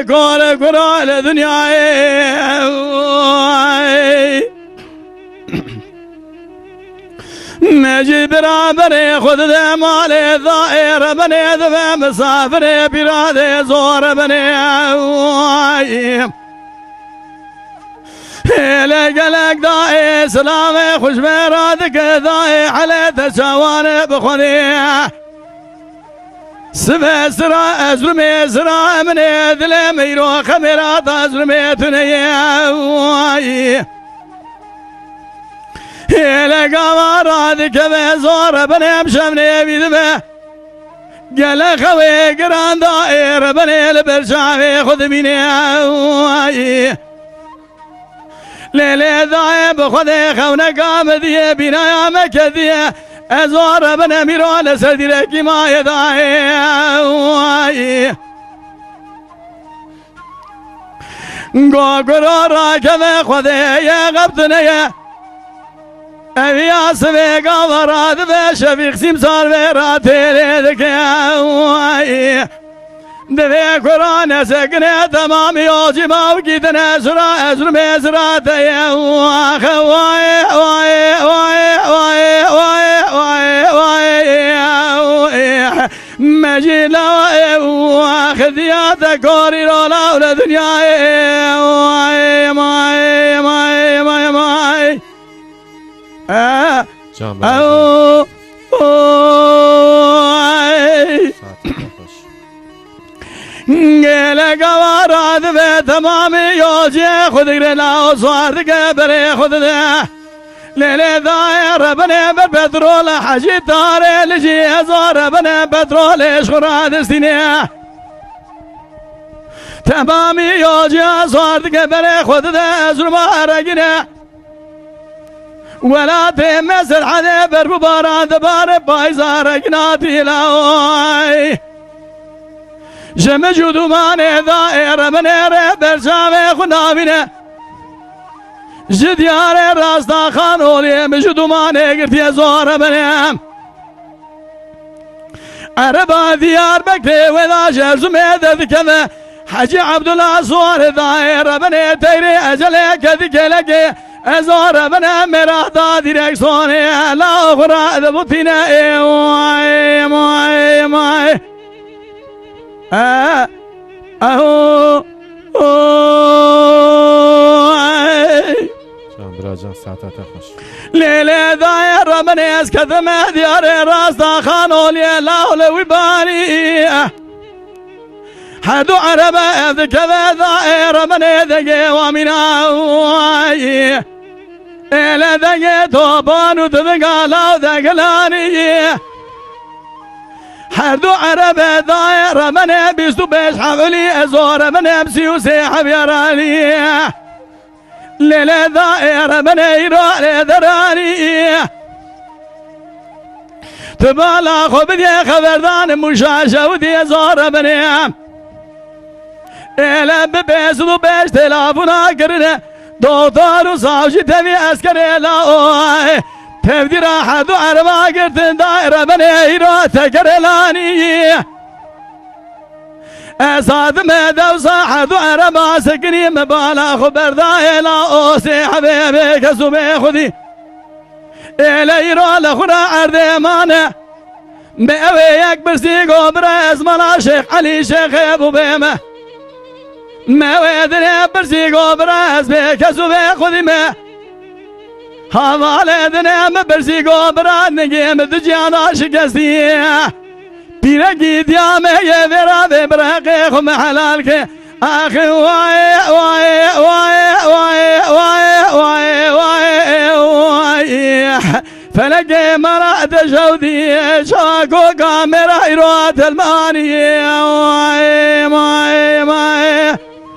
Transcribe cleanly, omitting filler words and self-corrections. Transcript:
كل كل الدنيا مجي برابري خذ ذا مالي ضائر بني ذا مسافري برادي زور بني لك داعي سلامي خوش مرادك داعي على تشاواني بخوني سبع سرا أزرمي سرا مني ذلي ميرو خميرات أزرمي تنيا لك مرادك بزور بني مشمني بيدمي قال خوي قران دائر بني البرشاوي خذ مني ليلي ضايب خذي خونك آمدي بنا يا مكذي أزور بنا ميرو لسدي لك ما يدعي قوقرو راكب خذي يا غبتني أبي أصبي قمرات بشفيق سمسار بيراتي ليدك دفي قرآن سكنة تمام يوجي موقيتنا سرا أزر مزرات يا خواي واي واي واي واي واي واي مجيلا واخذيات كوري رولا ولا دنيا واي ماي ماي ماي ماي أو قلق وراد في تمام يوجي خذ قرنا وصوارك بري خذ ذا ليلي ضاير بني بالبترول حجي داري لجي ازور بني بترول شغراد سنين تمام يوجي صوارك بري خذ ذا ازر ما رقنا ولا تمسر حدا برباراد بار بايزار قناتي لاوي جمع دمانه ضائر منير برشامه خنابينه جديار راستا خانولي مجدمانه قرتي زور بنيم عربا ديار بكري وذا جرزمه ذكمه حجي عبدالله صور ضائر بني تيري أجلي كذك لكي أزور بنا مرادا ديرك صوني لا أخرى ذبطينا ماي ماي ماي اهو براجان ساعتها خوش ليلة داير من يسكت ما ديار راستا خانولي لاولي وباري حدو عربة ذكذا داير من يدقي ومنا ليلة دقي توبان وتذقى لاو ذقلاني حردو عربة داير من بيستو بيش حولي أزور من بسيوسي حبيراني ليلة داير من يروح دراني تبالا خبدي خبردان مشاشة ودي أزور مني إلا ببيستو بيش تلافونا قرنا دكتور وصاوشي تبي أسكري لا تبدي راحت وعربا قرتن دائرة بنيرو تكرلاني أصاد مدى وصاحت وعربا سكني مبالا خبر دائلا أوسي حبيبي كسوبي خذي إليرو لخنا عردي مانا بأوي أكبر سيقو براز منا شيخ علي شيخ أبو بيمة ما ويدني برسيقو براز بكسوبي خذي ما هذا لدنا برسيقو براد نجيم دجانا شكستي بيرقي ديامه يفرا ببرقي خم حلالك اخي واي واي واي واي واي واي واي فلقي مرأة جودي شاكو كاميرا إيروات المانية واي ماي ماي